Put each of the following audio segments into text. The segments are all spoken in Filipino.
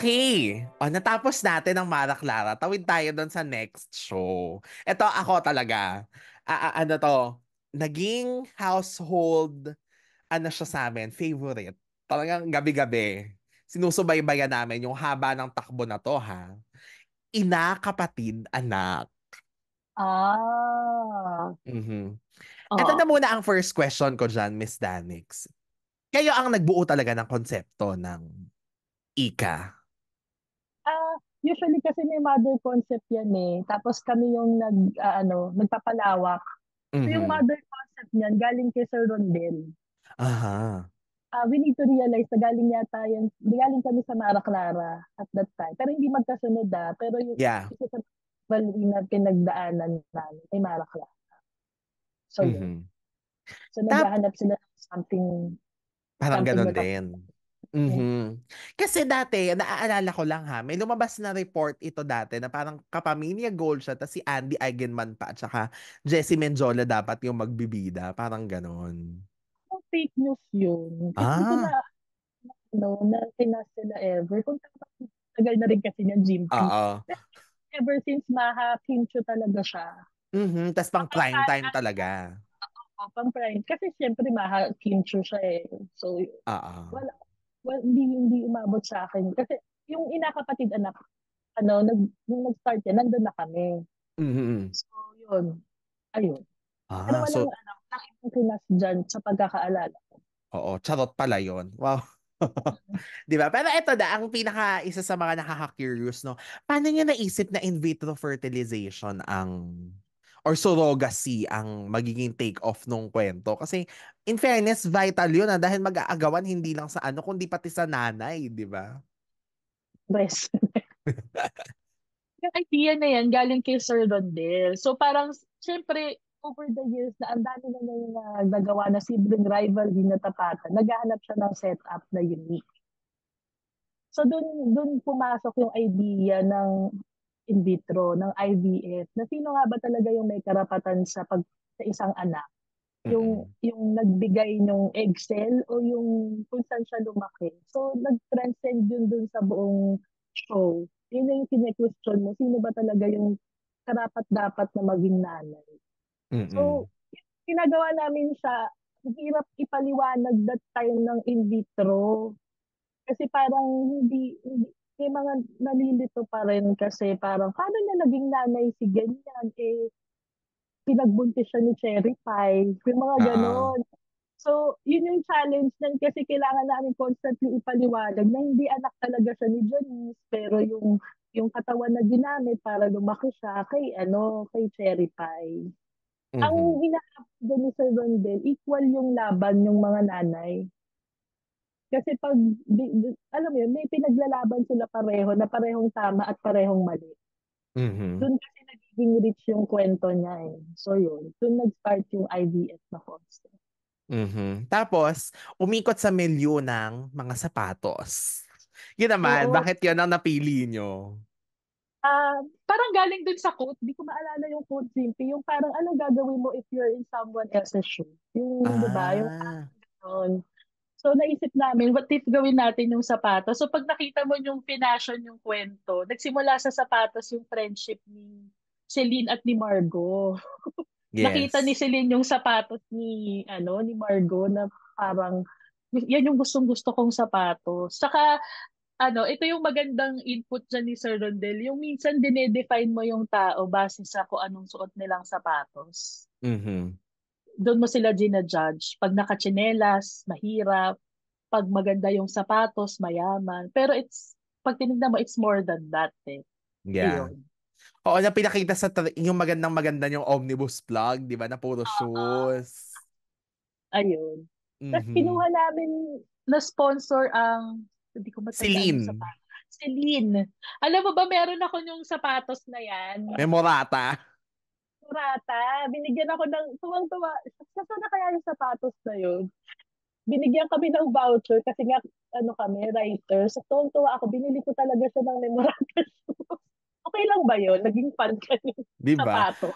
Okay. O, natapos natin ang Mara Clara. Tawid tayo doon sa next show. Ito, ako talaga. Ano to? Naging household, ano siya sa amin, favorite. Talagang gabi-gabi. Sinusubaybayan namin yung haba ng takbo na to, ha? Ina, kapatid, anak. Ah, Mhm. Ito oo. na muna ang first question ko dyan, Miss Danix. Kayo ang nagbuo talaga ng konsepto ng ika. Usually kasi may mother concept yan eh. Tapos kami yung nagpapalawak. So yung Mhm. mother concept niyan galing kay Sir Rondel. Aha. We need to realize na galing kami sa Mara Clara at that time. Pero hindi magkasunod pero yung Yeah. isa sa bali na pinagdaanan namin ay Mara Clara. So yun. Mhm. So Tap, naghahanap sila ng something, parang something ganun na din. Mhm. Kasi dati, naaalala ko lang ha, may lumabas na report ito dati na parang kapamilya goal siya, tapos si Andy Eigenman pa, at saka Jessie Menjola dapat yung magbibida. Parang ganun. fake news yun. Kasi hindi ko na, Ah, na tinas sila ever. Kung tagal na rin kasi niyan, Jimpy. oo. Ever since Maha, Kimcho talaga siya. Mhm. Tapos pang prime time Pangkasal talaga. ako, pang prime. Kasi syempre Maha, Kimcho siya eh. So, Oo. wala, hindi umabot sa akin. Kasi yung inakapatid anak, nung nag-start yan, nandun na kami. Mhm. So, yun. Ayun. Pero Ah, walang so, ibang kinas dyan sa pagkakaalala ko. oo, charot pala yon. Wow. 'Di ba? Pero ito na ang pinaka isa sa mga nakaka-curious, no. Paano niyo naisip na in vitro fertilization ang or surrogacy ang magiging take off nung kwento? Kasi in fairness, vital 'yun dahil mag-aagawan hindi lang sa ano kundi pati sa nanay, 'di ba? Rest. Yung idea na yan galing kay Sir Rondel. So parang, syempre, over the years na ang dami na yung nagawa na sibling rivalry na tapatan, naghahanap siya ng setup na unique. So dun pumasok yung idea ng in vitro, ng IVF, na sino nga ba talaga yung may karapatan sa isang anak? Mm. Yung nagbigay ng egg cell o yung kung saan siya lumaki. So nag-transcend yun dun sa buong show. Yun na yung kine-question mo, sino ba talaga yung karapat dapat na maging nanay. Mm. So, ginagawa namin siya, ang hirap ipaliwanag that time ng in vitro. Kasi parang may mga nalilito pa rin kasi parang, paano niya naging nanay si ganyan? Pinagbuntis siya ni Cherry Pie. Yung mga Oo. ganon. So, yun yung challenge nun kasi kailangan namin constantly ipaliwanag na hindi anak talaga siya ni Janice, pero yung katawan na ginamit para lumaki siya kay Cherry Pie. Ang Mhm. hinahanap doon ni Sir Rondel, equal yung laban yung mga nanay. Kasi alam mo yun, may pinaglalaban sila pareho na parehong tama at parehong mali. Mhm. Doon kasi nagiging rich yung kwento niya eh. So yun, doon nag-start yung IVF na concept. Mhm. Tapos, umikot sa milyo ng mga sapatos. Yun naman, Oo. bakit yun ang napili nyo? Parang galing dun sa quote, di ko maalala yung quote, Zimpy, yung parang anong gagawin mo if you're in someone else's shoe. Yung, di ba, yung Ah. ganon. So, naisip namin, what if gawin natin yung sapatos? So, pag nakita mo yung pinassion yung kwento, nagsimula sa sapatos yung friendship ni Celine at ni Margot. Nakita ni Yes. Celine yung sapatos ni Margot na parang, yan yung gustong-gusto kong sapatos. Saka, ito yung magandang input dyan ni Sir Rondel. Yung minsan dinedefine mo yung tao base sa kung anong suot nilang sapatos. Mhm. Doon mo sila ginajudge. Pag nakatsinelas, mahirap. Pag maganda yung sapatos, mayaman. Pero pag tinignan mo, it's more than that eh. Yeah. Ayun. Oo, na pinakita sa yung magandang-maganda yung omnibus plug, di ba, na puro shoes. Ayun. Tapos Mhm. kinuha namin na sponsor hindi ko matandaan yung Celine. sapatos. Celine. Alam mo ba, meron ako yung sapatos na yan. Memorata. Murata. Binigyan ako ng tuwang-tuwa. Saan na kaya yung sapatos na yun? Binigyan kami ng voucher kasi nga, kami, writer. So, tuwang-tuwa ako. Binili ko talaga siya ng memorata shoes. Okay lang ba yun? Naging fan ka ng Di ba? sapatos.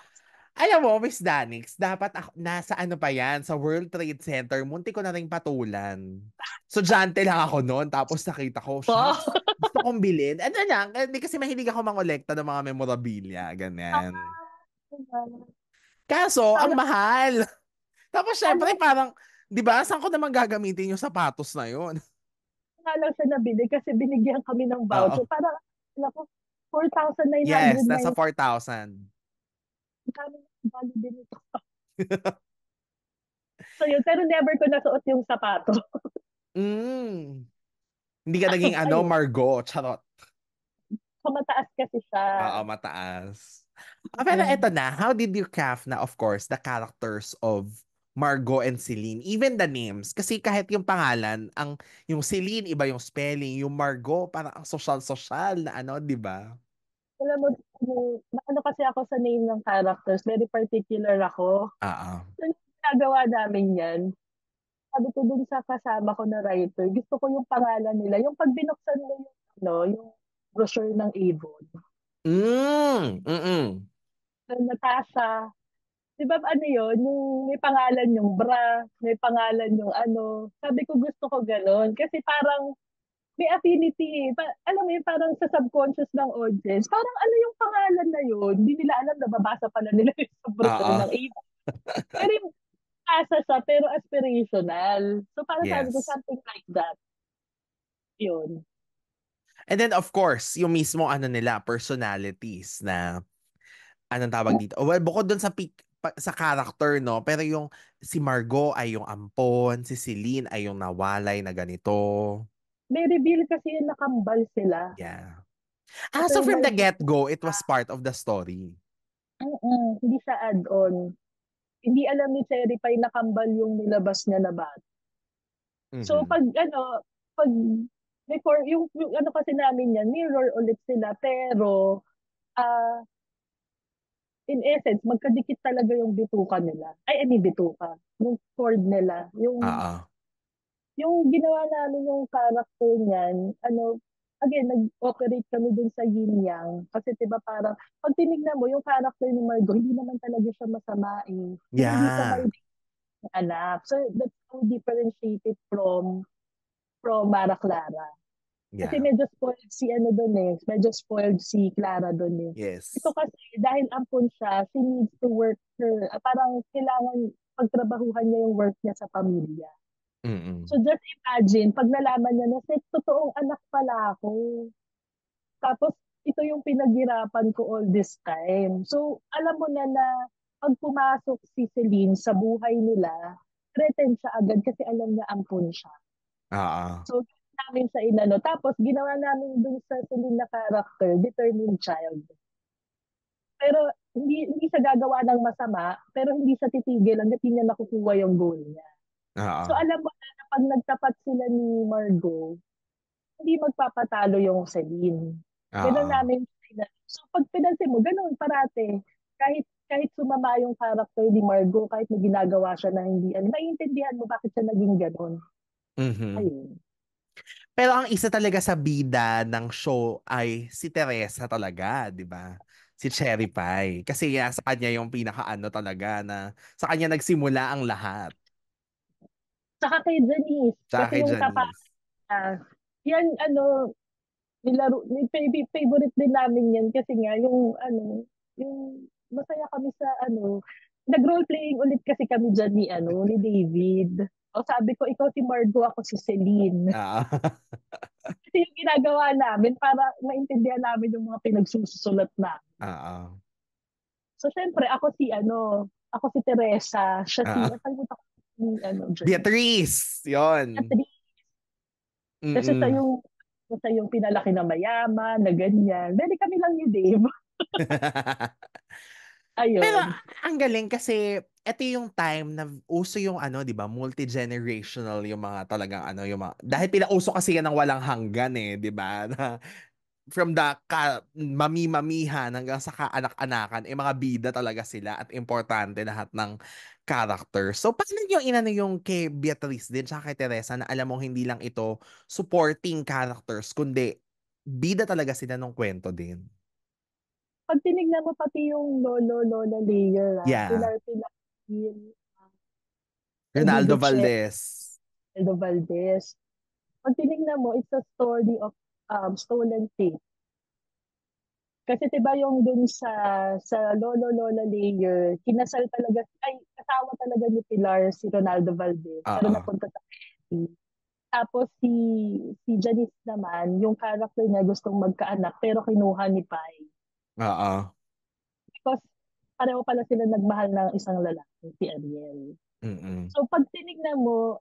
Alam mo, Miss Danix, dapat ako, nasa ano pa yan, sa World Trade Center, munti ko na ring patulan. So, lang ako noon, tapos nakita ko, Wow. shucks. Gusto kong bilhin. Ano lang, hindi kasi mahilig ako mangolekta ng mga memorabilia, ganyan. Diba? Kaso, ang Parang mahal. Tapos syempre, ano, parang, di ba, saan ko naman gagamitin yung sapatos na yun? nga lang siya nabili kasi binigyan kami ng voucher. Oo. Parang, naku, Yes, 4,900 na nasa yun. 4,000. Kami bali din ito. So yun, pero never ko nasuot yung sapato. Mm. Hindi ka naging ano, Ayun, Margot. Charot. so mataas kasi siya. Oo, mataas. Pero Mm. eto na, how did you craft na, of course, the characters of Margot and Celine? Even the names. Kasi kahit yung pangalan, yung Celine, iba yung spelling. Yung Margot, parang ang social-social na ano, di ba? Alam mo, ano kasi ako sa name ng characters, very particular ako. Oo. So, yung ginagawa namin yan, sabi ko dun sa kasama ko na writer, gusto ko yung pangalan nila. Yung pag binuksan mo yung, yung brochure ng Avon. Mm. So, Natasha, di ba ano yun? Yung may pangalan yung bra, may pangalan yung ano. Sabi ko gusto ko ganun. Kasi parang may affinity. Alam mo yun, parang sa subconscious ng audience. Parang ano yung pangalan na yun? Hindi nila alam, nababasa pala nila yung sa brochure Oo. ng Avon. Pero yung asa siya, pero aspirational. So parang sabi ko, Yes. something like that. Yun. And then, of course, yung mismo ano nila, personalities na anong tawag dito? Well, bukod dun sa sa character, no? Pero yung si Margot ay yung ampon, si Celine ay yung nawalay na ganito. May reveal kasi yung nakambal sila. Yeah. Ito So yung from may the get-go, it was part of the story. hindi siya add-on. Hindi alam ni Cherry Pie na kambal yung nilabas niya na bata. So Mhm. pag before, yung ano kasi namin yan, mirror ulit sila, pero ah in essence, magkadikit talaga yung bituka nila. I mean, bituka. Yung cord nila. Oo. Yung ginawa namin yung character niyan, ano, again, nag-operate kami dun sa yin yang. Kasi 'di ba parang, pag tinignan mo, yung character ni Margot, hindi naman talaga siya masama eh. Hindi siya Yeah. may anak. So that's how differentiated from Mara Clara. Kasi Yeah. medyo spoiled si ano doon eh. Medyo spoiled si Clara doon eh. Ito Yes. kasi, dahil ampun siya, she needs to work her, parang kailangan pagtrabahuhan niya yung work niya sa pamilya. Mm-mm. So just imagine, pag nalaman niya na, "Sis, totoong anak pala ako. Tapos ito yung pinaghirapan ko all this time." So alam mo na na pag pumasok si Celine sa buhay nila, threatened siya agad kasi alam niya ampun siya. Oo. So namin sa inano. Tapos ginawa namin dun sa Celine na character, determined child. Pero hindi siya gagawa ng masama, pero hindi siya titigil hangga't hindi niya nakukuha yung goal niya. Oo. So alam mo na pag nagtapat sila ni Margot, hindi magpapatalo yung Celine. Ganun Oo. namin sila. So pag pinansin mo, ganun parate. Kahit sumama yung character ni Margot, kahit may ginagawa siya na hindi, maiintindihan mo bakit siya naging ganun. Mhm. Ayun. Pero ang isa talaga sa bida ng show ay si Teresa talaga, di ba? Si Cherry Pie. Kasi sa kanya yung pinakaano talaga na sa kanya nagsimula ang lahat. Saka kay Janice, Tsaka kasi kay yung tapa, Janice. yan favorite din namin yan kasi nga yung masaya kami sa nag-role playing ulit kasi kami dyan ni David. O sabi ko, ikaw si Margot, ako si Celine. Ah, Kasi yung ginagawa namin para maintindihan namin yung mga pinagsusulat na. ah, So syempre, ako si Teresa, siya si, ah. nakalimutan ko si dyan. Beatrice! Yon. Patrick, kasi Mm-mm. sa yung pinalaki na mayaman, na ganyan. Dali kami lang ni Dave. Pero Ayun. ang galing kasi ito yung time na uso yung ano, 'di ba, multi-generational yung mga talagang ano, yung mga dahil pinauso kasi yan ng walang hanggan eh, 'di ba? Na from the mami-mamihan hanggang sa kaanak-anakan, eh mga bida talaga sila at importante lahat ng character. So paano yung inano yung kay Beatrice din tsaka kay Teresa na alam mong hindi lang ito supporting characters kundi bida talaga sila nung kwento din. Pag tinignan mo pati yung lola layer, Yeah, Pilar Gil, Ronaldo Gutierrez, Valdez. Aldo Valdez. Pag tinignan mo, it's a story of Stolen Fate. Kasi 'di ba yung dun sa Lolo Lola layer, kinasal talaga ay asawa talaga ni Pilar si Ronaldo Valdez, pero Oo. napunta sa Philippines. Tapos si Janice naman, yung character niya gustong magkaanak pero kinuha ni Pai. Oo. Because pareho pala sila nagmahal ng isang lalaki, si Ariel. Mm. So pag tinignan mo,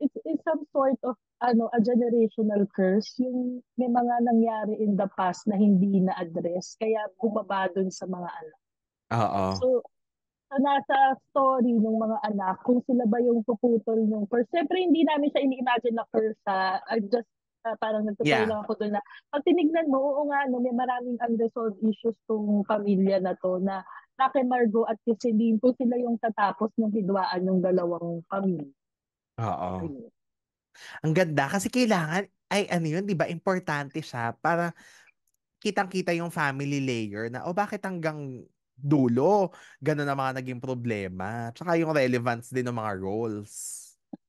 it's some sort of a generational curse yung may mga nangyari in the past na hindi na-address kaya bumaba dun sa mga anak. Oo. So, nasa story ng mga anak kung sila ba yung puputol ng curse. Siyempre hindi namin siya ini-imagine na curse sa just parang nagtutoy Yeah. lang ako doon na pag tinignan mo, oo nga, no, may maraming unresolved issues tong pamilya na to na Rocky Margo at si Celine kung sila yung tatapos ng hidwaan ng dalawang pamilya. Oo. Ayun. Ang ganda kasi kailangan ay ano yun, 'di ba? Importante siya para kitang-kita yung family layer na, bakit hanggang dulo ganun ang mga naging problema. Tsaka yung relevance din ng mga roles.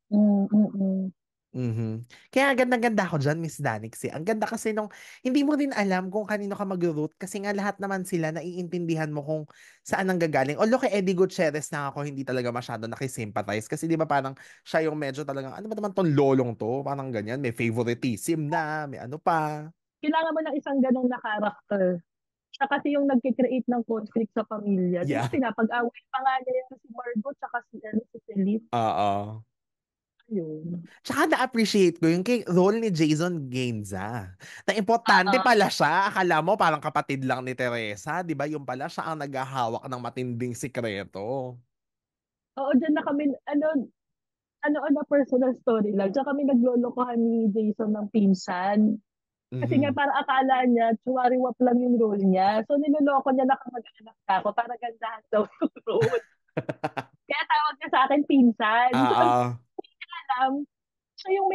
Mm, mm. Mhm. Kaya gandang-ganda ako diyan, Miss Danixie. Ang ganda kasi nung hindi mo din alam kung kanino ka mag-root kasi nga lahat naman sila naiintindihan mo kung saan ang gagaling. Although kay Eddie Gutierrez na ako hindi talaga masyado nakisympathize kasi 'di ba parang siya yung medyo talagang ano ba naman tong lolong to? Parang ganyan, may favoritism na, may ano pa. Kailangan mo ng isang ganong na character. Siya kasi yung nagki-create ng conflict sa pamilya. Di ba Yeah. pinapag-away pa nga niya yung si Margot tsaka si Celine. Oo. Ayun. Tsaka na-appreciate ko yung role ni Jason Gainza. Na importante Oo. pala siya. Akala mo parang kapatid lang ni Teresa. Di ba? Yung pala siya ang naghahawak ng matinding sikreto. Oo, dyan na kami, personal story lang. Diyan kami naglolokohan ni Jason ng pinsan. Kasi nga Mhm. parang akala niya, chuwariwap lang yung role niya. So niloloko niya na kamag-anak ako para gandahan daw yung role. Kaya tawag niya sa akin pinsan. So, Oo. alam, siya yung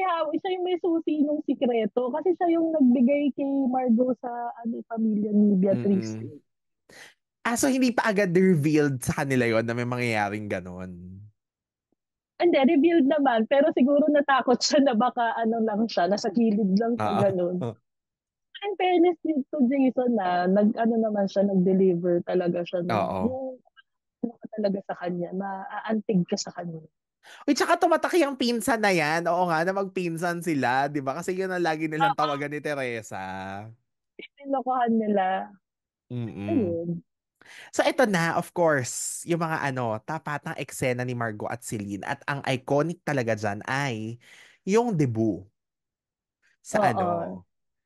may susi ng sikreto kasi siya yung nagbigay kay Margot sa pamilya ni Beatrice. Mm-mm. So hindi pa agad revealed sa kanila yon na may mangyayaring ganon. Hindi, revealed naman, pero siguro natakot siya na baka lang siya, nasa gilid lang siya, Oo. ganun. In fairness din to Jason na naman siya, nag-deliver talaga siya ng Oo. yung ano ka talaga sa kanya, maaantig ka sa kanya. Uy, tsaka tumatak yung pinsan na yan. Oo nga, na magpinsan sila, di ba? Kasi yun ang lagi nilang Oo, tawagan ni Teresa. nilokohan nila. Mm-mm. Ayun. So ito na, of course, yung mga tapatang eksena ni Margot at Celine at ang iconic talaga dyan ay yung debut sa Oo.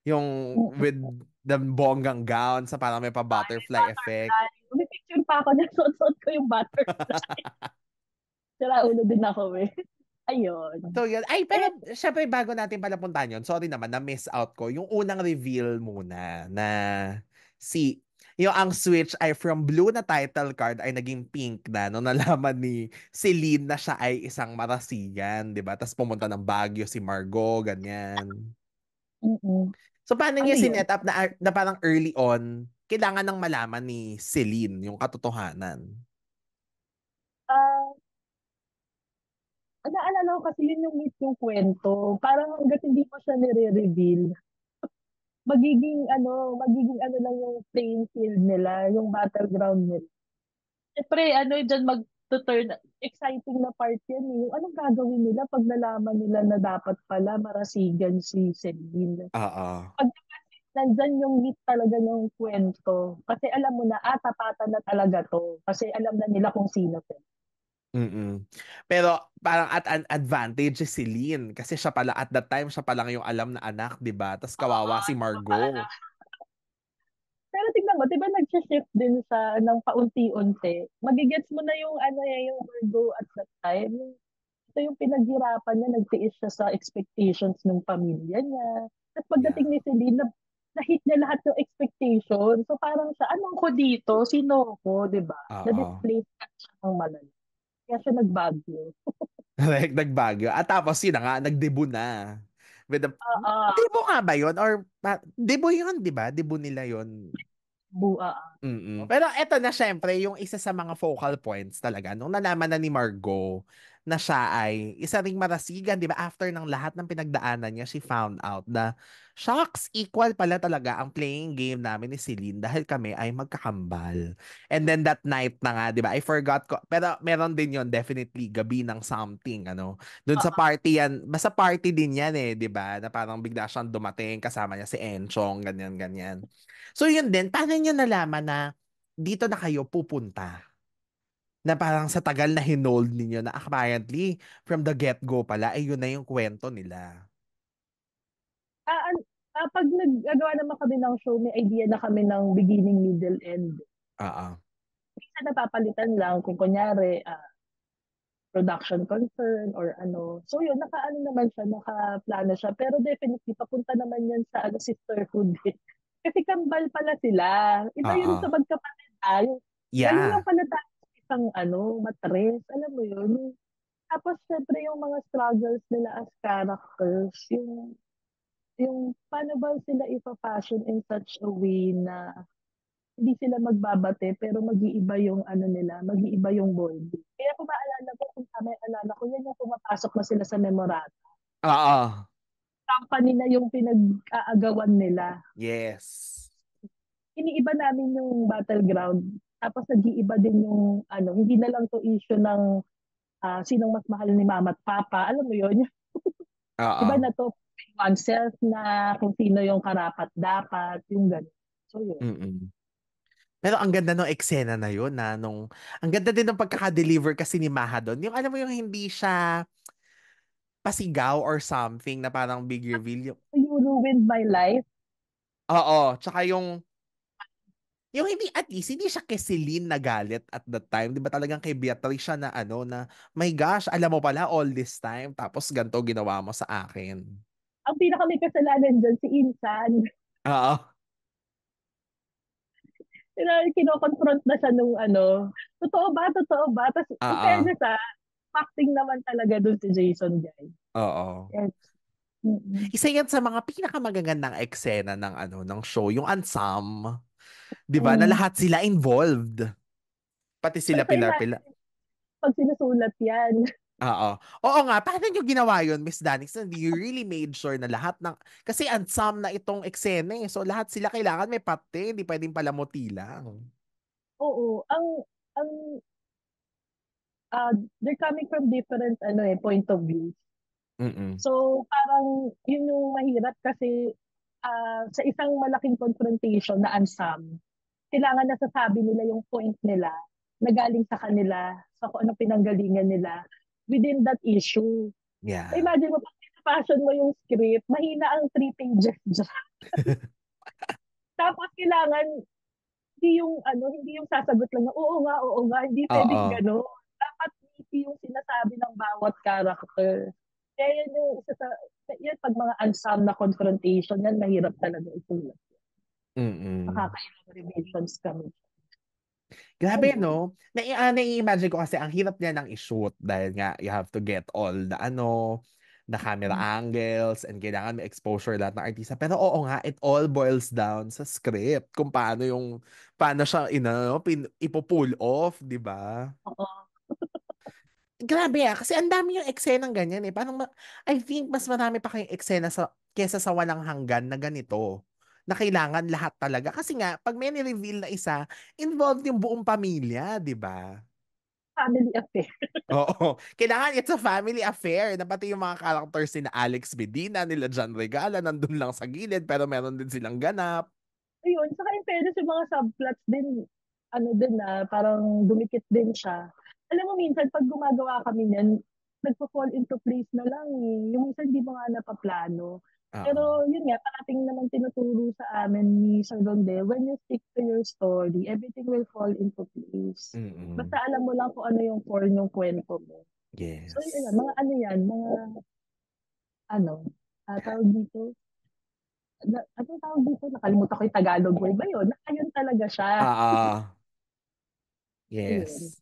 yung Mm-mm. with the bonggang gown sa parang may Ay, pa-butterfly effect. butterfly. May picture pa ako niya, suot-suot ko yung butterfly. Sira ulo din ako eh. Ayun. So yun, ay Eh, pero syempre bago natin pala puntahan yun, sorry naman na-miss out ko, yung unang reveal muna na si yung ang switch ay from blue na title card ay naging pink na nung nalaman ni Celine na siya ay isang Marasigan, di ba? Tapos pumunta ng Baguio si Margot, ganyan. mm. So paano Ano niya yun? sinet up na parang early on, kailangan ng malaman ni Celine yung katotohanan? Ah, naalala ko kasi yun yung mismong kwento. Parang hanggat hindi pa siya nire-reveal, magiging ano lang yung playing field nila, yung battleground nila. Siyempre, dyan mag-turn, exciting na part yan eh. Yung anong gagawin nila pag nalaman nila na dapat pala marasigan si Celine. Oo. Pag nandyan yung meat talaga ng kwento, kasi alam mo na, tapatan na talaga to. Kasi alam na nila kung sino to. Mm. Pero parang at an advantage si Celine kasi siya pala at that time siya pa lang yung alam na anak, 'di ba? Tapos Oo, kawawa si di ko pa Margot. alam. Pero tignan mo, di ba nag-shift din sa ng paunti-unti? Magigets mo na yung yung Virgo at that time. Ito yung pinaghirapan niya, nagtiis siya sa expectations ng pamilya niya. Tapos Yeah. pagdating ni Celine, na-hit niya lahat ng expectations. So parang siya, anong ko dito? Sino ko, di ba? Oo. Na-displace siya ng malala. Kaya siya nagbagyo. Like nagbagyo. At tapos yun na nga, nagdebut na. With the, Oo, debut nga ba yun? Or debut yun, 'di ba? Debut nila yun. bua. Mm. Pero eto na syempre, yung isa sa mga focal points talaga, nung nalaman na ni Margot na siya ay isa ring marasigan, 'di ba? After ng lahat ng pinagdaanan niya, she found out na shocks, equal pala talaga ang playing game namin ni Celine dahil kami ay magkakambal. And then that night na nga, 'di ba? I forgot ko, pero meron din 'yon definitely gabi ng something ano. Doon sa party yan, basta party din yan eh, 'di ba? Na parang bigla siyang dumating kasama niya si Enchong, ganyan ganyan. So yun din, paano niyo nalaman na dito na kayo pupunta? Na parang sa tagal na hinold ninyo na apparently from the get-go pala, ay yun na yung kwento nila. Pag naggagawa naman kami ng show, may idea na kami ng beginning, middle, end. Oo. Minsan napapalitan lang kung kunyari, production concern or ano. So yun, naka-ano naman siya, naka-plano siya. Pero definitely, papunta naman yan sa sisterhood. Kasi kambal pala sila. Iba yun Oo. sa magkapatid. Yung, galing lang Yeah. pala tayo sa isang matres. Alam mo yun. Tapos, syempre, yung mga struggles nila as characters, yung paano ba sila ipa-fashion in such a way na hindi sila magbabate pero mag-iiba yung ano nila, mag-iiba yung bonding. Kaya kung maalala ko, kung tama yung alala ko, yan yung pumapasok na sila sa Memorata. Oo. Company na yung pinag-aagawan nila. Yes. Iniiba namin yung battleground. Tapos nag-iiba din yung ano, hindi na lang to issue ng sinong mas mahal ni mama at papa. Alam mo yun? Iba Oo. na to oneself na kung sino yung karapat dapat, yung gano'n. So yun. Mm-mm. Pero ang ganda ng eksena na yun na nung ang ganda din ng pagkaka-deliver kasi ni Maha doon. Yung alam mo yung hindi siya pasigaw or something na parang big reveal. You ruined my life. Oo, tsaka yung hindi, at least, hindi siya kay Celine na galit at that time. Di ba talagang kay Beatrice siya na ano, na, my gosh, alam mo pala all this time, tapos ganito ginawa mo sa akin. Ang pinaka may kasalanan dyan, si Insan. Oo, Kino-confront na siya nung ano, totoo ba? Totoo ba? Tapos, in oo, fairness acting naman talaga dun si Jason Guy. oo. Yes. Mm-mm. Isa yan sa mga pinakamagagandang eksena ng ano, ng show, yung Ansam. Di ba? Na Mm. lahat sila involved. Pati sila So, Pilar. imagine, pag sinusulat yan, Oo. Oo nga, paano nyo ginawa yun, Miss Danix? You really made sure na lahat ng... Kasi ansam na itong eksena eh. So lahat sila kailangan may pati, hindi pwedeng palamuti lang. oo, ang, they're coming from different, point of view. Mm-mm. So, parang, yun yung mahirap kasi, sa isang malaking confrontation na ansam, kailangan nasasabi nila yung point nila na galing sa kanila, sa kung ano pinanggalingan nila within that issue. So Yeah. imagine mo, pag pinapassion mo yung script, mahina ang 3 pages dyan. Tapos kailangan, hindi yung sasagot lang na, oo nga, hindi pwedeng Oo. gano'n. Dapat witty yung sinasabi ng bawat character. Kaya yan yung isa sa, yan pag mga unsum na confrontation, yan mahirap talaga isulat. Mm-mm. Nakakailang revisions kami. Grabe, Ayun. no? Nai-imagine ko kasi ang hirap niya ng i-shoot dahil nga you have to get all the ano, the camera angles and kailangan may exposure lahat ng artista. Pero oo nga, it all boils down sa script kung paano siya ipo-pull off, di ba? Oo. Grabe kasi ang dami yung eksenang ganyan eh. I think mas marami pa kayong eksena kesa sa walang hanggan na ganito. Na kailangan lahat talaga. Kasi nga, pag may ni-reveal na isa, involved yung buong pamilya, di ba? Family affair. Oo. Kailangan it's a family affair na pati yung mga characters ni Alex Medina, nila John Regala, nandun lang sa gilid pero meron din silang ganap. Ayun, saka in fairness yung mga subplots din, din parang dumikit din siya. Alam mo, minsan pag gumagawa kami niyan, nagpo-fall into place na lang eh. Yung minsan di mo nga napaplano. Oo. Pero yun nga, parating naman tinuturo sa amin ni Sir Rondel, when you stick to your story, everything will fall into place. Basta Mm-mm. alam mo lang kung ano yung core ng kwento mo. So yun, Yes. mga ano yan, mga ano, tawag dito, ano tawag dito? Nakalimutan ko yung Tagalog word ba yun? Ayun talaga siya. Ah, Ayun. yes.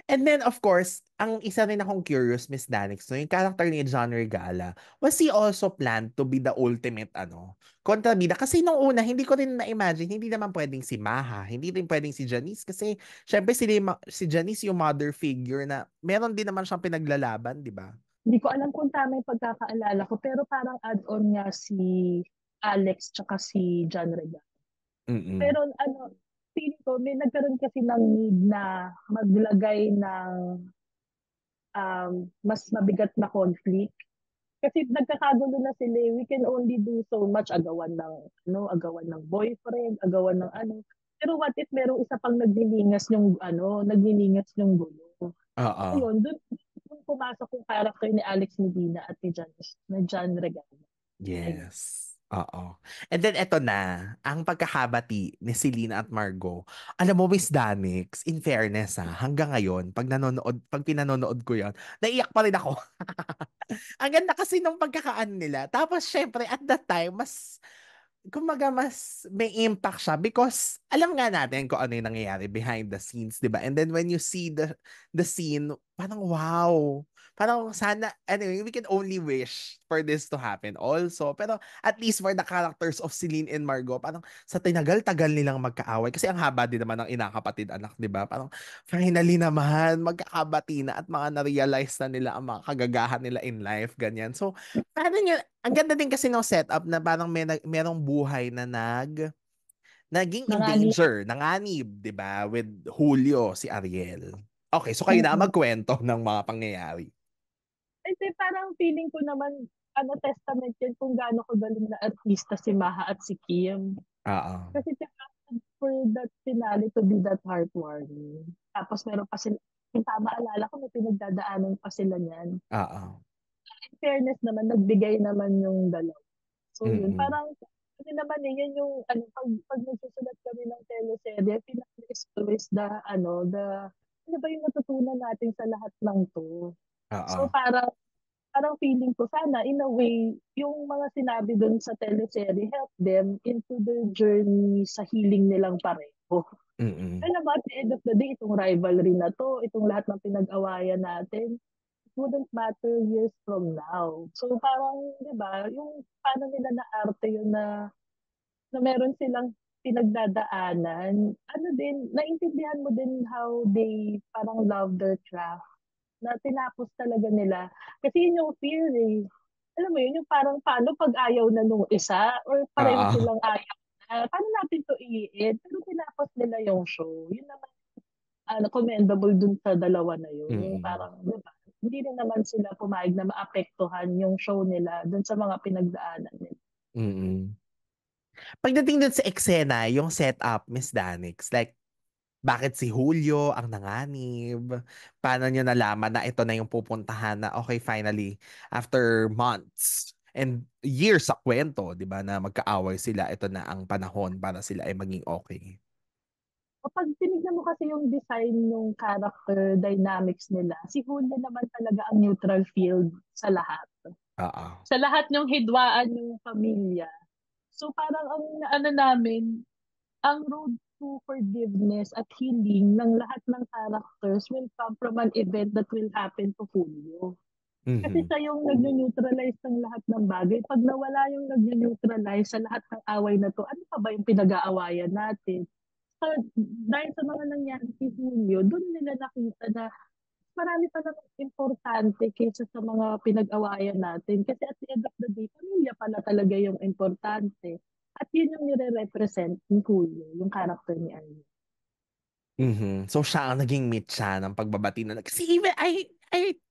And then, of course, ang isa rin akong curious, Miss Danix, no, yung character ni John Regala, was he also planned to be the ultimate, kontrabida? Kasi nung una, hindi ko rin na-imagine, hindi naman pwedeng si Maha, hindi rin pwedeng si Janice, kasi syempre si Janice yung mother figure na meron din naman siyang pinaglalaban, di ba? Hindi ko alam kung tama yung pagkakaalala ko, pero parang add-on nga si Alex tsaka si John Regal. Mm-mm. Pero feeling ko, may nagkaroon kasi ng need na maglagay ng mas mabigat na conflict. Kasi nagkakagulo na sila, we can only do so much, agawan ng boyfriend, agawan ng ano. Pero what if merong isa pang naglilingas yung gulo. Oo. Ayun, dun pumasok yung character ni Alex Medina at ni John Regalo. Ayun. Yes. Oo. And then eto na, ang pagkakabati ni Selena at Margot. Alam mo, Miss Danix, in fairness hanggang ngayon, pag pinanonood ko yon, naiyak pa rin ako. Ang ganda kasi nung pagkakaan nila. Tapos, syempre, at that time, kumbaga mas may impact siya because alam nga natin kung ano yung nangyayari behind the scenes, 'di ba? And then when you see the scene, parang wow. Parang sana, anyway, we can only wish for this to happen also. Pero at least for the characters of Celine and Margot, parang sa tinagal-tagal nilang magkaaway. Kasi ang haba din naman ng inakapatid anak, di ba? Parang finally naman, magkakabati na at mga na-realize na nila ang mga kagagahan nila in life, ganyan. So, parang yun, ang ganda din kasi ng setup na parang merong buhay na naging in Nangani. danger, nanganib, 'di ba? With Julio, si Ariel. Okay, so kayo na Mm-mm. magkwento ng mga pangyayari. Kasi parang feeling ko naman, testament yan kung gaano kagaling na artista si Maha at si Kim. Oo. Kasi for that finale to be that heartwarming. Tapos meron pa sila, kung tama alala ko, may pinagdadaanan pa sila niyan. Oo. In fairness naman, nagbigay naman yung dalawa. So yun, Mm-mm. parang, kasi naman yan yung, pag nagsusulat kami ng teleserye, pinaka is always ano ba yung natutunan natin sa lahat ng to? So Oo. parang feeling ko sana in a way yung mga sinabi dun sa teleserye help them into their journey sa healing nilang pareho. Mm-mm. Alam mo, at the end of the day, itong rivalry na to, itong lahat ng pinag-awayan natin, it wouldn't matter years from now. So parang, di ba, yung paano nila na-arte yun na meron silang pinagdadaanan, naintindihan mo din how they parang love their craft na tinapos talaga nila. Kasi yun yung fear eh. Alam mo yun, yung parang paano pag ayaw na nung isa or pareho Oo. silang ayaw na, paano natin to i-end? Pero tinapos nila yung show. Yun naman, commendable dun sa dalawa na yun. Yung Mm-mm. parang, di ba? Hindi rin naman sila pumayag na maapektuhan yung show nila dun sa mga pinagdaanan nila. Mm-mm. Pagdating dun sa eksena, yung setup, Miss Danix, like, bakit si Julio ang nanganib? Paano niyo nalaman na ito na yung pupuntahan na okay, finally, after months and years sa kwento, di ba, na magkaaway sila, ito na ang panahon para sila ay maging okay. Kapag tinignan mo kasi yung design ng character dynamics nila, si Julio naman talaga ang neutral field sa lahat. Oo. Sa lahat ng hidwaan ng pamilya. So parang ang ano namin, ang road to forgiveness at healing ng lahat ng characters will come from an event that will happen to Julio. Kasi Mhm. siya yung nag-neutralize ng lahat ng bagay. Pag nawala yung nag-neutralize sa lahat ng away na to, ano pa ba yung pinag-aawayan natin? So, dahil sa mga nangyari kay Julio, doon nila nakita na marami pa namang importante kaysa sa mga pinag-awayan natin. Kasi at the end of the day, pamilya pala talaga yung importante. At yun yung nire-represent ni Julio, yung character ni Arnie. Mhm. So siya ang naging meet siya ng pagbabati na kasi even I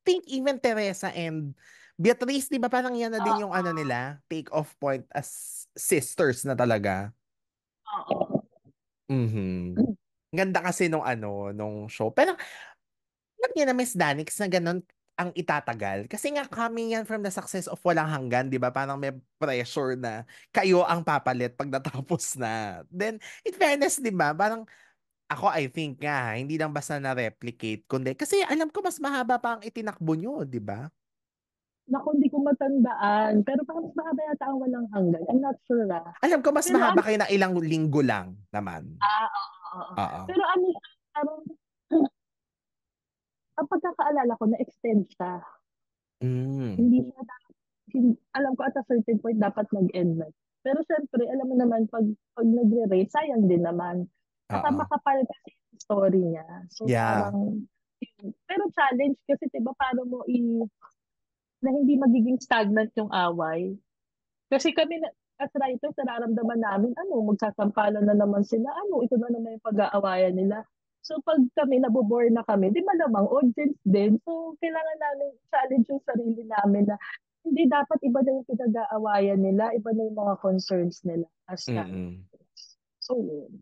think even Teresa and Beatrice, di ba parang yan na din yung ano nila, take off point as sisters na talaga. Oo. Mhm. Ganda kasi nung show. Pero alam niya na Miss Danix na ganun ang itatagal. Kasi nga coming yan from the success of Walang Hanggan, di ba? Parang may pressure na kayo ang papalit pag natapos na. Then, in fairness, di ba? Parang ako, I think nga, hindi lang basta na-replicate, kundi, kasi alam ko mas mahaba pa ang itinakbo nyo, di ba? Naku, hindi ko matandaan. Pero parang mas mahaba yata ang walang hanggan. I'm not sure ah. Alam ko mas Pero mahaba kayo na ilang linggo lang naman. oo, oo. Oo. Pero siya, parang pagkakaalala ko, na-extend siya. Mm. Hindi siya alam ko at a certain point dapat mag-end na. Pero syempre, alam mo naman, pag nagre-rate, sayang din naman. Saka Oo. makapal kasi yung story niya. So Yeah. parang, pero challenge kasi, diba, paano mo na hindi magiging stagnant yung away. Kasi kami, as writers, nararamdaman namin, magsasampalan na naman sila, ito na naman yung pag-aawayan nila. So pag kami, nabobore na kami, di malamang audience din. So kailangan namin challenge yung sarili namin na hindi dapat iba na yung pinag-aawayan nila, iba na yung mga concerns nila as Mm. characters. So yun.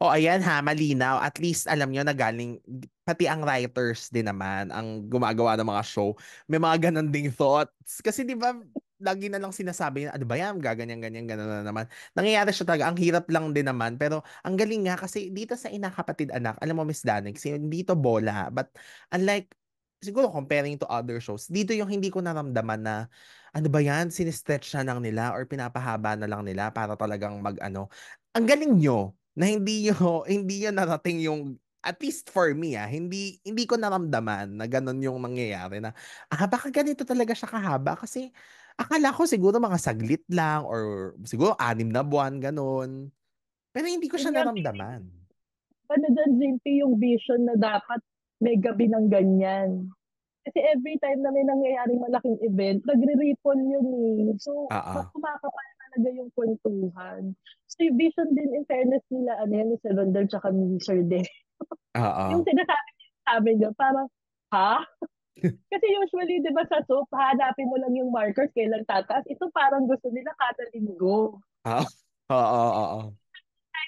O ayan ha, malinaw. At least alam nyo na galing, pati ang writers din naman, ang gumagawa ng mga show, may mga ganun ding thoughts. Kasi di ba, lagi na lang sinasabi, ano ba yan, gaganyan, ganyan, ganun na naman. Nangyayari siya talaga, ang hirap lang din naman. Pero ang galing nga, kasi dito sa Inakapatid Anak, alam mo Miss Danig, dito bola. But unlike, siguro comparing to other shows, dito yung hindi ko naramdaman na, ano ba yan, sinistretch na lang nila or pinapahaba na lang nila para talagang mag-ano. Ang galing nyo na hindi nyo, hindi nyo narating yung, at least for me hindi ko naramdaman na ganun yung nangyayari na, baka ganito talaga siya kahaba kasi akala ko siguro mga saglit lang or siguro 6 na buwan, ganun. Pero hindi ko Yun siya nga, naramdaman. ano dyan, JP, yung vision na dapat may gabi ng ganyan. Kasi every time na may nangyayaring malaking event, nagre-ripon yun eh. So, Oo. kumakapal talaga yung kwentuhan. So, yung vision din, in fairness nila, ano yan, ni Sir Rondel tsaka ni Sir De. Yung Oo. sinasabi niya sa amin yun, parang, ha? Kasi usually, di ba sa soap, hanapin mo lang yung markers, kailan tataas. Ito parang gusto nila kada linggo. Oo. Oo. Oo.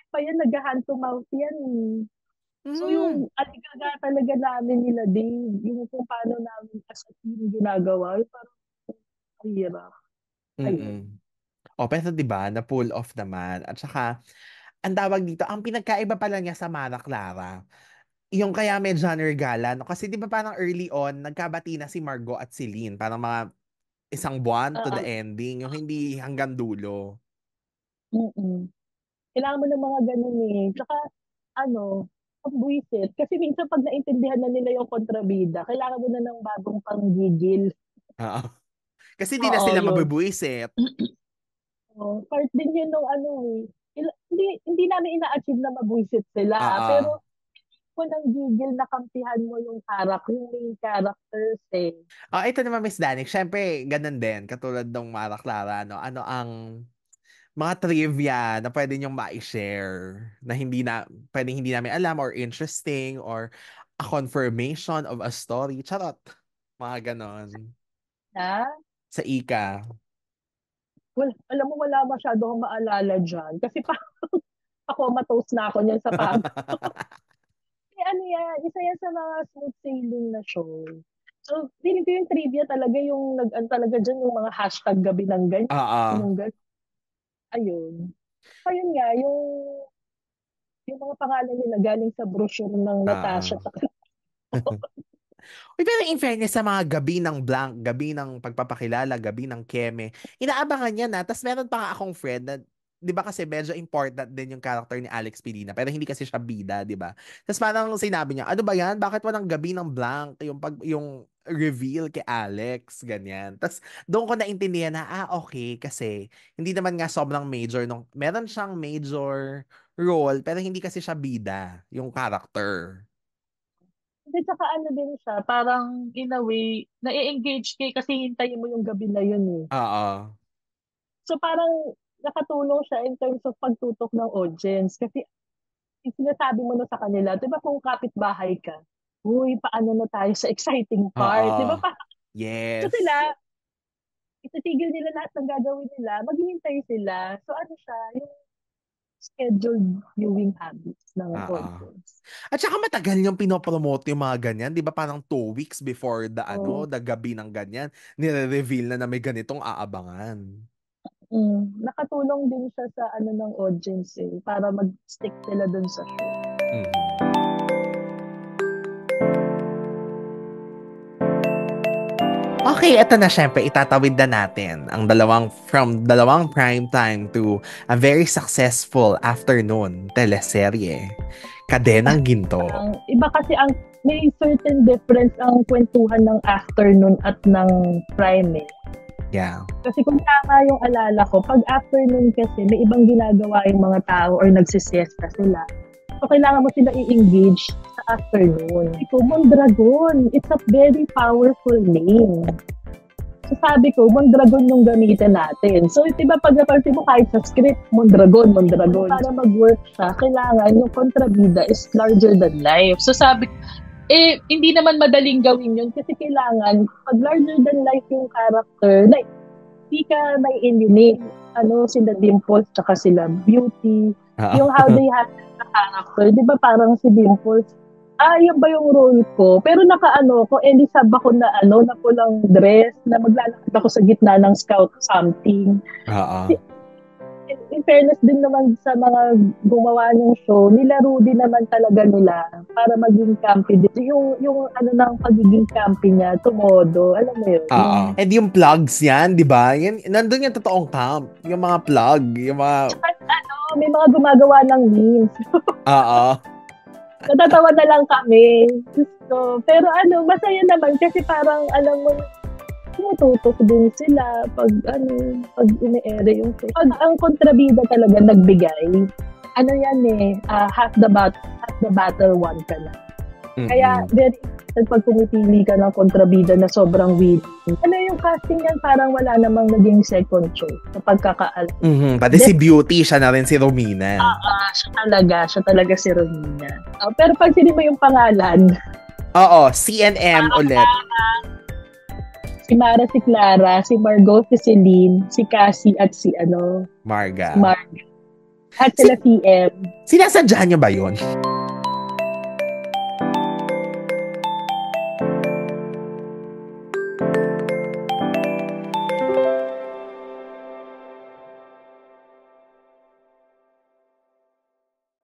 Pa yan, nag-hand to mouth yan eh. So Mm. yung aligaga talaga namin nila Dave, yung kung paano namin as a team ginagawa, yung parang ang hirap. Ayun. Mm. O, pero 'di ba, na pull off naman. At saka, ang tawag dito, ang pinagkaiba pala niya sa Mara Clara, yung kaya may genre gala, no? Kasi 'di ba parang early on, nagkabati na si Margot at si Lynn, parang mga 1 buwan to the Oo. ending, yung hindi hanggang dulo. Mm. Kailangan mo ng mga ganun eh. Tsaka, ano, pagbuisit. Kasi minsan pag naintindihan na nila yung kontrabida, kailangan mo na ng bagong panggigil. Oo. Kasi di na Oo, sila yun. mabubuisit. Oh, part din yun nung ano eh. Hindi namin ina-achieve na mabuisit sila. Oo. Pero kung nang gigil na kampihan mo yung yung main characters eh. Ito naman Miss Danik, syempre ganun din, katulad ng Mara Clara, no? Ano ang mga trivia na pwede niyong ma-share na pwedeng hindi namin alam or interesting or a confirmation of a story. Charot. Mga ganon. Na, Sa ika. alam mo, wala masyado akong maalala dyan. Kasi pa, ako, matos na ako niyan sa pag. Ano yan, isa yan sa mga smooth sailing na show. So, feeling ko yung trivia talaga yung talaga dyan yung mga hashtag gabi ng ganyan. Oo. Yung ayun. Ayun nga, yung mga pangalan nila galing sa brochure ng Natasha. Oo. Uy, pero in fairness sa mga gabi ng blank, gabi ng pagpapakilala, gabi ng keme, inaabangan niya na. Tapos meron pa nga akong friend na, di ba kasi medyo important din yung character ni Alex Pilina, pero hindi kasi siya bida, di ba? Tapos parang sinabi niya, ano ba yan? Bakit walang gabi ng blank? Yung reveal kay Alex, ganyan. Tapos doon ko naintindihan na, okay, kasi hindi naman nga sobrang major meron siyang major role, pero hindi kasi siya bida, yung character. Hindi, tsaka ano din siya, parang in a way, na-engage kay kasi hintayin mo yung gabi na yun eh. Oo. So parang nakatulong siya in terms of pagtutok ng audience. Kasi sinasabi mo na sa kanila, di ba kung kapitbahay ka, uy, paano na tayo sa exciting part? Di ba Oo. pa? So Yes. sila, ititigil nila lahat ng gagawin nila, maghihintay sila. So ano siya, yung scheduled viewing habits ng Oo. audience. At saka matagal yung pinopromote yung mga ganyan, 'di ba? Parang 2 weeks before So, the gabi ng ganyan, nire-reveal na may ganitong aabangan. nakatulong din siya sa ano ng audience eh, para mag-stick sila dun sa show. Mhm. Okay, eto na syempre, itatawid na natin ang from dalawang prime time to a very successful afternoon teleserye. Kadenang ginto. Iba kasi may certain difference ang kwentuhan ng afternoon at ng prime eh. Yeah. Kasi kung tama yung alala ko, pag afternoon kasi may ibang ginagawa yung mga tao or nagsisiesta sila. So, kailangan mo sila i-engage sa afternoon. Iko, Mondragon, it's a very powerful name. So, sabi ko, Mondragon yung gamitin natin. So, diba pag napansin mo kahit sa script, Mondragon. Para mag-work siya, kailangan yung kontrabida is larger than life. So, sabi hindi naman madaling gawin yun kasi kailangan, pag larger than life yung character, like, hindi ka may inimik. Sila Dimples, tsaka sila Beauty. Yung how they handle the character. Di ba parang si Dimples, yan ba yung role ko? Pero ko, Elisab ako na na pulang dress, na maglalakad ako sa gitna ng scout something. In fairness din naman sa mga gumawa ng show, nilaro din naman talaga nila para maging campy din. Yung ng pagiging campy niya, tumodo, alam mo yun. And yung plugs yan, di ba? Nandun yung totoong camp. Yung mga plug, yung mga... may mga gumagawa ng memes. Natatawa na lang kami. So, pero masaya naman kasi parang alam mo, tumututok din sila pag ine-ere yung show. Pag ang kontrabida talaga nagbigay, half the battle won ka na. Mm-hmm. Kaya very pag pumipili ka ng kontrabida na sobrang weird. Yung casting yan parang wala namang naging second choice sa pagkakaalam. Mm-hmm. Pati si Beauty, siya na rin si Romina. Siya talaga si Romina. Pero pag sinin mo yung pangalan. CNM ulit. Si Mara, si Clara, si Margot, si Celine, si Cassie, at si Marga. At sila CM. Sinasadya niya ba yun?